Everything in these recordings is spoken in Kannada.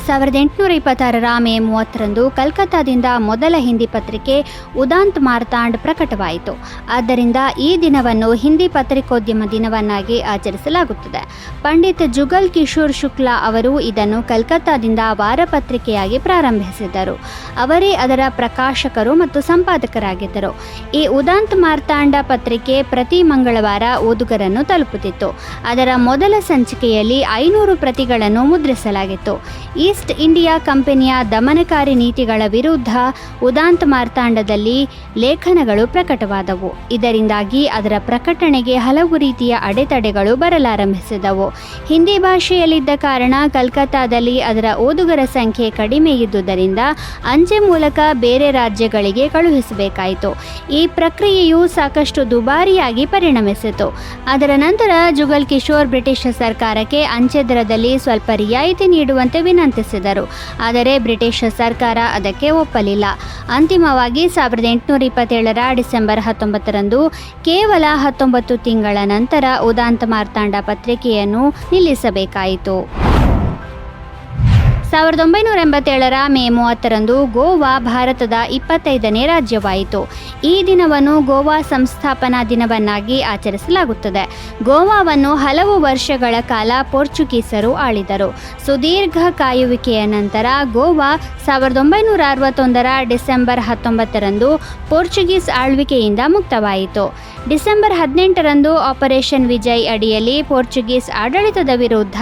1826 ಮೇ 30ರಂದು ಕಲ್ಕತ್ತಾದಿಂದ ಮೊದಲ ಹಿಂದಿ ಪತ್ರಿಕೆ ಉದಾಂತ್ ಮಾರ್ತಾಂಡ್ ಪ್ರಕಟವಾಯಿತು. ಆದ್ದರಿಂದ ಈ ದಿನವನ್ನು ಹಿಂದಿ ಪತ್ರಿಕೋದ್ಯಮ ದಿನವನ್ನಾಗಿ ಆಚರಿಸಲಾಗುತ್ತದೆ. ಪಂಡಿತ್ ಜುಗಲ್ ಕಿಶೋರ್ ಶುಕ್ಲಾ ಅವರು ಇದನ್ನು ಕಲ್ಕತ್ತಾದಿಂದ ವಾರಪತ್ರಿಕೆಯಾಗಿ ಪ್ರಾರಂಭಿಸಿದ್ದರು. ಅವರೇ ಅದರ ಪ್ರಕಾಶಕರು ಮತ್ತು ಸಂಪಾದಕರಾಗಿದ್ದರು. ಈ ಉದಾಂತ್ ಮಾರ್ತಾಂಡ ಪತ್ರಿಕೆ ಪ್ರತಿ ಮಂಗಳವಾರ ಓದುಗರನ್ನು ತಲುಪುತ್ತಿತ್ತು. ಅದರ ಮೊದಲ ಸಂಚಿಕೆಯಲ್ಲಿ 500 ಪ್ರತಿಗಳನ್ನು ಮುದ್ರಿಸಲಾಗಿತ್ತು. ಈಸ್ಟ್ ಇಂಡಿಯಾ ಕಂಪನಿಯ ದಮನಕಾರಿ ನೀತಿಗಳ ವಿರುದ್ಧ ಉದಾಂತ್ ಮಾರ್ತಾಂಡದಲ್ಲಿ ಲೇಖನಗಳು ಪ್ರಕಟವಾದವು. ಇದರಿಂದಾಗಿ ಅದರ ಪ್ರಕಟಣೆಗೆ ಹಲವು ರೀತಿಯ ಅಡೆತಡೆಗಳು ಬರಲಾರಂಭಿಸಿದವು. ಹಿಂದಿ ಭಾಷೆಯಲ್ಲಿದ್ದ ಕಾರಣ ಕಲ್ಕತ್ತಾದಲ್ಲಿ ಅದರ ಓದುಗರ ಸಂಖ್ಯೆ ಕಡಿಮೆ ಇದ್ದುದರಿಂದ ಅಂಚೆ ಮೂಲಕ ಬೇರೆ ರಾಜ್ಯಗಳಿಗೆ ಕಳುಹಿಸಬೇಕಾಯಿತು. ಈ ಪ್ರಕ್ರಿಯೆಯು ಸಾಕಷ್ಟು ದುಬಾರಿಯಾಗಿ ಪರಿಣಮಿಸಿತು. ಅದರ ನಂತರ ಜುಗಲ್ ಕಿಶೋರ್ ಬ್ರಿಟಿಷ್ ಸರ್ಕಾರಕ್ಕೆ ಅಂಚೆ ದರದಲ್ಲಿ ಸ್ವಲ್ಪ ರಿಯಾಯಿತಿ ನೀಡುವಂತೆ ವಿನಂತಿಸಿದರು. ಆದರೆ ಬ್ರಿಟಿಷ್ ಸರ್ಕಾರ ಅದಕ್ಕೆ ಒಪ್ಪಲಿಲ್ಲ. ಅಂತಿಮವಾಗಿ 1827 ಡಿಸೆಂಬರ್ 19ರಂದು ಕೇವಲ 19 ತಿಂಗಳ ನಂತರ ಉದಾಂತ್ ಮಾರ್ತಾಂಡ ಪತ್ರಿಕೆಯನ್ನು ನಿಲ್ಲಿಸಬೇಕಾಯಿತು. 1987 ಮೇ 30ರಂದು ಗೋವಾ ಭಾರತದ 25ನೇ ರಾಜ್ಯವಾಯಿತು. ಈ ದಿನವನ್ನು ಗೋವಾ ಸಂಸ್ಥಾಪನಾ ದಿನವನ್ನಾಗಿ ಆಚರಿಸಲಾಗುತ್ತದೆ. ಗೋವಾವನ್ನು ಹಲವು ವರ್ಷಗಳ ಕಾಲ ಪೋರ್ಚುಗೀಸರು ಆಳಿದರು. ಸುದೀರ್ಘ ಕಾಯುವಿಕೆಯ ನಂತರ ಗೋವಾ 1961 ಡಿಸೆಂಬರ್ 19ರಂದು ಪೋರ್ಚುಗೀಸ್ ಆಳ್ವಿಕೆಯಿಂದ ಮುಕ್ತವಾಯಿತು. ಡಿಸೆಂಬರ್ 18ರಂದು ಆಪರೇಷನ್ ವಿಜಯ್ ಅಡಿಯಲ್ಲಿ ಪೋರ್ಚುಗೀಸ್ ಆಡಳಿತದ ವಿರುದ್ಧ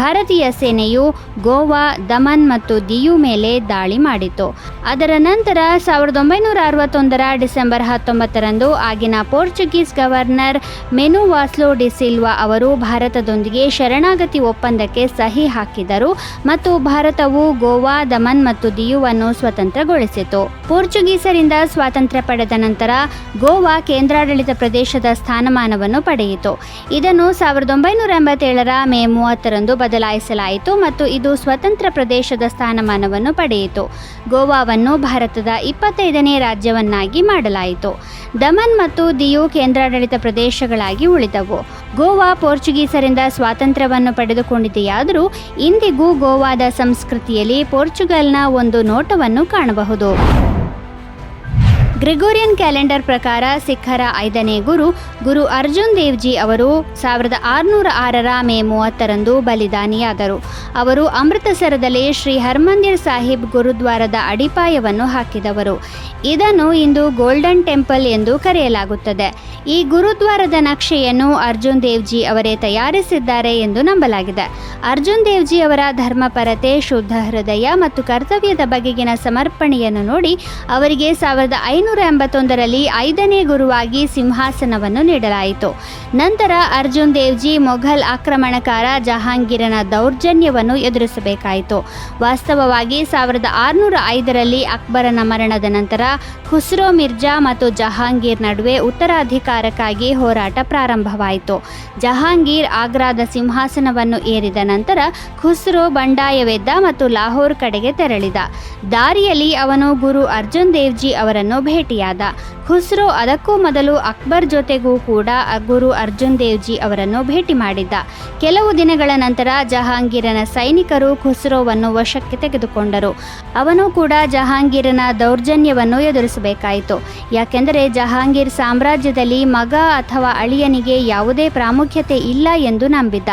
ಭಾರತೀಯ ಸೇನೆಯು ಗೋವಾ, ದಮನ್ ಮತ್ತು ದಿಯು ಮೇಲೆ ದಾಳಿ ಮಾಡಿತು. ಅದರ ನಂತರ 1961 ಡಿಸೆಂಬರ್ 19ರಂದು ಆಗಿನ Portuguese governor Manuel Vassalo de Silva ಅವರು ಭಾರತದೊಂದಿಗೆ ಶರಣಾಗತಿ ಒಪ್ಪಂದಕ್ಕೆ ಸಹಿ ಹಾಕಿದರು ಮತ್ತು ಭಾರತವು ಗೋವಾ, ದಮನ್ ಮತ್ತು ದಿಯುವನ್ನು ಸ್ವತಂತ್ರಗೊಳಿಸಿತು. ಪೋರ್ಚುಗೀಸರಿಂದ ಸ್ವಾತಂತ್ರ್ಯ ಪಡೆದ ನಂತರ ಗೋವಾ ಕೇಂದ್ರಾಡಳಿತ ಪ್ರದೇಶದ ಸ್ಥಾನಮಾನವನ್ನು ಪಡೆಯಿತು. ಇದನ್ನು 1987 ಮೇ 30ರಂದು ಬದಲಾಯಿಸಲಾಯಿತು ಮತ್ತು ಇದು ಸ್ವತಂತ್ರ ಪ್ರದೇಶದ ಸ್ಥಾನಮಾನವನ್ನು ಪಡೆಯಿತು. ಗೋವಾವನ್ನು ಭಾರತದ 25ನೇ ರಾಜ್ಯವನ್ನಾಗಿ ಮಾಡಲಾಯಿತು. ದಮನ್ ಮತ್ತು ದಿಯು ಕೇಂದ್ರಾಡಳಿತ ಪ್ರದೇಶಗಳಾಗಿ ಉಳಿದವು. ಗೋವಾ ಪೋರ್ಚುಗೀಸರಿಂದ ಸ್ವಾತಂತ್ರ್ಯವನ್ನು ಪಡೆದುಕೊಂಡಿದೆಯಾದರೂ ಇಂದಿಗೂ ಗೋವಾದ ಸಂಸ್ಕೃತಿಯಲ್ಲಿ ಪೋರ್ಚುಗಲ್ನ ಒಂದು ನೋಟವನ್ನು ಕಾಣಬಹುದು. ಗ್ರೆಗೋರಿಯನ್ ಕ್ಯಾಲೆಂಡರ್ ಪ್ರಕಾರ ಸಿಖ್ಖರ 5ನೇ ಗುರು ಅರ್ಜುನ್ ದೇವ್ಜಿ ಅವರು 1606 ಮೇ 30ರಂದು ಬಲಿದಾನಿಯಾದರು. ಅವರು ಅಮೃತಸರದಲ್ಲಿ ಶ್ರೀ ಹರ್ಮಂದಿರ್ ಸಾಹಿಬ್ ಗುರುದ್ವಾರದ ಅಡಿಪಾಯವನ್ನು ಹಾಕಿದವರು. ಇದನ್ನು ಇಂದು ಗೋಲ್ಡನ್ ಟೆಂಪಲ್ ಎಂದು ಕರೆಯಲಾಗುತ್ತದೆ. ಈ ಗುರುದ್ವಾರದ ನಕ್ಷೆಯನ್ನು ಅರ್ಜುನ್ ದೇವ್ಜಿ ಅವರೇ ತಯಾರಿಸಿದ್ದಾರೆ ಎಂದು ನಂಬಲಾಗಿದೆ. ಅರ್ಜುನ್ ದೇವ್ಜಿ ಅವರ ಧರ್ಮಪರತೆ, ಶುದ್ಧ ಹೃದಯ ಮತ್ತು ಕರ್ತವ್ಯದ ಬಗೆಗಿನ ಸಮರ್ಪಣೆಯನ್ನು ನೋಡಿ ಅವರಿಗೆ 1581ರಲ್ಲಿ 5ನೇ ಗುರುವಾಗಿ ಸಿಂಹಾಸನವನ್ನು ನೀಡಲಾಯಿತು. ನಂತರ ಅರ್ಜುನ್ ದೇವ್ಜಿ ಮೊಘಲ್ ಆಕ್ರಮಣಕಾರ ಜಹಾಂಗೀರನ ದೌರ್ಜನ್ಯವನ್ನು ಎದುರಿಸಬೇಕಾಯಿತು. ವಾಸ್ತವವಾಗಿ 1605ರಲ್ಲಿ ಅಕ್ಬರನ ಮರಣದ ನಂತರ ಖುಸ್ರೋ ಮಿರ್ಜಾ ಮತ್ತು ಜಹಾಂಗೀರ್ ನಡುವೆ ಉತ್ತರಾಧಿಕಾರಕ್ಕಾಗಿ ಹೋರಾಟ ಪ್ರಾರಂಭವಾಯಿತು. ಜಹಾಂಗೀರ್ ಆಗ್ರಾದ ಸಿಂಹಾಸನವನ್ನು ಏರಿದ ನಂತರ ಖುಸ್ರೋ ಬಂಡಾಯವೆದ್ದ ಮತ್ತು ಲಾಹೋರ್ ಕಡೆಗೆ ತೆರಳಿದ. ದಾರಿಯಲ್ಲಿ ಅವನು ಗುರು ಅರ್ಜುನ್ ದೇವ್ಜಿ ಅವರನ್ನು ಭೇಟಿಯಾದ. ಖುಸ್ರೋ ಅದಕ್ಕೂ ಮೊದಲು ಅಕ್ಬರ್ ಜೊತೆಗೂ ಕೂಡ ಗುರು ಅರ್ಜುನ್ ದೇವ್ಜಿ ಅವರನ್ನು ಭೇಟಿ ಮಾಡಿದ್ದ. ಕೆಲವು ದಿನಗಳ ನಂತರ ಜಹಾಂಗೀರನ ಸೈನಿಕರು ಖುಸ್ರೋವನ್ನು ವಶಕ್ಕೆ ತೆಗೆದುಕೊಂಡರು. ಅವನು ಕೂಡ ಜಹಾಂಗೀರನ ದೌರ್ಜನ್ಯವನ್ನು ಎದುರಿಸಬೇಕಾಯಿತು. ಯಾಕೆಂದರೆ ಜಹಾಂಗೀರ್ ಸಾಮ್ರಾಜ್ಯದಲ್ಲಿ ಮಗ ಅಥವಾ ಅಳಿಯನಿಗೆ ಯಾವುದೇ ಪ್ರಾಮುಖ್ಯತೆ ಇಲ್ಲ ಎಂದು ನಂಬಿದ್ದ.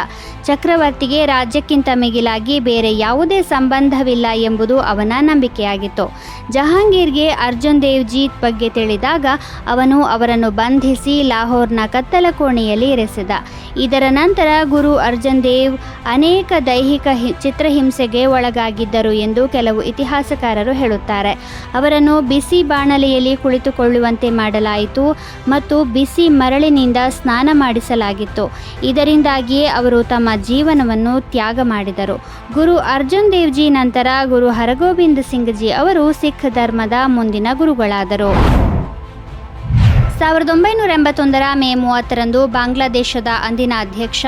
ಚಕ್ರವರ್ತಿಗೆ ರಾಜ್ಯಕ್ಕಿಂತ ಮಿಗಿಲಾಗಿ ಬೇರೆ ಯಾವುದೇ ಸಂಬಂಧವಿಲ್ಲ ಎಂಬುದು ಅವನ ನಂಬಿಕೆಯಾಗಿತ್ತು. ಜಹಾಂಗೀರ್ಗೆ ಅರ್ಜುನ್ ದೇವ್ಜಿ ಬಗ್ಗೆ ತಿಳಿದಾಗ ಅವನು ಅವರನ್ನು ಬಂಧಿಸಿ ಲಾಹೋರ್ನ ಕತ್ತಲ ಕೋಣೆಯಲ್ಲಿ ಇರಿಸಿದ. ಇದರ ನಂತರ ಗುರು ಅರ್ಜುನ್ ದೇವ್ ಅನೇಕ ದೈಹಿಕ ಚಿತ್ರಹಿಂಸೆಗೆ ಒಳಗಾಗಿದ್ದರು ಎಂದು ಕೆಲವು ಇತಿಹಾಸಕಾರರು ಹೇಳುತ್ತಾರೆ. ಅವರನ್ನು ಬಿಸಿ ಬಾಣಲೆಯಲ್ಲಿ ಕುಳಿತುಕೊಳ್ಳುವಂತೆ ಮಾಡಲಾಯಿತು ಮತ್ತು ಬಿಸಿ ಮರಳಿನಿಂದ ಸ್ನಾನ ಮಾಡಿಸಲಾಗಿತ್ತು. ಇದರಿಂದಾಗಿಯೇ ಅವರು ತಮ್ಮ ಜೀವನವನ್ನು ತ್ಯಾಗ ಮಾಡಿದರು. ಗುರು ಅರ್ಜುನ್ ದೇವ್ಜಿ ನಂತರ ಗುರು ಹರಗೋಬಿಂದ್ ಸಿಂಗ್ ಜಿ ಅವರು ಸಿಖ್ ಧರ್ಮದ ಮುಂದಿನ ಗುರುಗಳಾದರು. 1981 ಮೇ 30ರಂದು ಬಾಂಗ್ಲಾದೇಶದ ಅಂದಿನ ಅಧ್ಯಕ್ಷ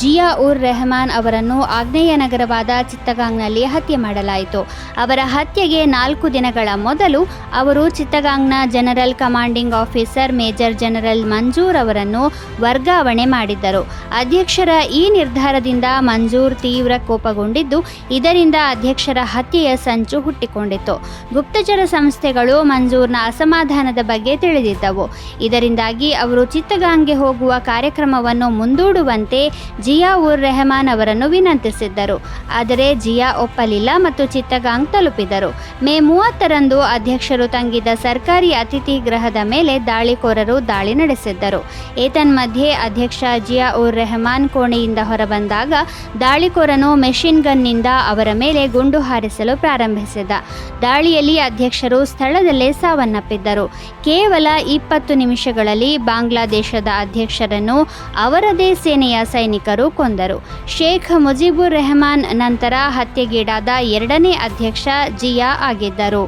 ಜಿಯಾ ಉರ್ ರೆಹಮಾನ್ ಅವರನ್ನು ಆಗ್ನೇಯ ನಗರವಾದ ಚಿತ್ತಗಾಂಗ್ನಲ್ಲಿ ಹತ್ಯೆ ಮಾಡಲಾಯಿತು. ಅವರ ಹತ್ಯೆಗೆ 4 ದಿನಗಳ ಮೊದಲು ಅವರು ಚಿತ್ತಗಾಂಗ್ನ general commanding officer major general Manzoor ಅವರನ್ನು ವರ್ಗಾವಣೆ ಮಾಡಿದ್ದರು. ಅಧ್ಯಕ್ಷರ ಈ ನಿರ್ಧಾರದಿಂದ ಮಂಜೂರ್ ತೀವ್ರ ಕೋಪಗೊಂಡಿದ್ದು, ಇದರಿಂದ ಅಧ್ಯಕ್ಷರ ಹತ್ಯೆಯ ಸಂಚು ಹುಟ್ಟಿಕೊಂಡಿತು. ಗುಪ್ತಚರ ಸಂಸ್ಥೆಗಳು ಮಂಜೂರ್ನ ಅಸಮಾಧಾನದ ಬಗ್ಗೆ ತಿಳಿದಿದ್ದವು. ಇದರಿಂದಾಗಿ ಅವರು ಚಿತ್ತಗಾಂಗ್ಗೆ ಹೋಗುವ ಕಾರ್ಯಕ್ರಮವನ್ನು ಮುಂದೂಡುವಂತೆ ಜಿಯಾ ಉರ್ ರೆಹಮಾನ್ ಅವರನ್ನು ವಿನಂತಿಸಿದ್ದರು. ಆದರೆ ಜಿಯಾ ಒಪ್ಪಲಿಲ್ಲ ಮತ್ತು ಚಿತ್ತಗಾಂಗ್ ತಲುಪಿದರು. ಮೇ 30ರಂದು ಅಧ್ಯಕ್ಷರು ತಂಗಿದ್ದ ಸರ್ಕಾರಿ ಅತಿಥಿ ಗೃಹದ ಮೇಲೆ ದಾಳಿಕೋರರು ದಾಳಿ ನಡೆಸಿದ್ದರು. ಏತನ್ಮಧ್ಯೆ ಅಧ್ಯಕ್ಷ ಜಿಯಾ ಉರ್ ರೆಹಮಾನ್ ಕೋಣೆಯಿಂದ ಹೊರಬಂದಾಗ ದಾಳಿಕೋರನು ಮೆಷಿನ್ ಗನ್ನಿಂದ ಅವರ ಮೇಲೆ ಗುಂಡು ಹಾರಿಸಲು ಪ್ರಾರಂಭಿಸಿದ. ದಾಳಿಯಲ್ಲಿ ಅಧ್ಯಕ್ಷರು ಸ್ಥಳದಲ್ಲೇ ಸಾವನ್ನಪ್ಪಿದ್ದರು. ಕೇವಲ 20 ನಿಮಿಷಗಳಲ್ಲಿ ಬಾಂಗ್ಲಾದೇಶದ ಅಧ್ಯಕ್ಷರನ್ನು ಅವರದೇ ಸೇನೆಯ ಸೈನಿಕರು ಕೊಂದರು. ಶೇಖ್ ಮುಜಿಬುರ್ ರೆಹಮಾನ್ ನಂತರ ಹತ್ಯೆಗೀಡಾದ 2ನೇ ಅಧ್ಯಕ್ಷ ಜಿಯಾ ಆಗಿದ್ದರು.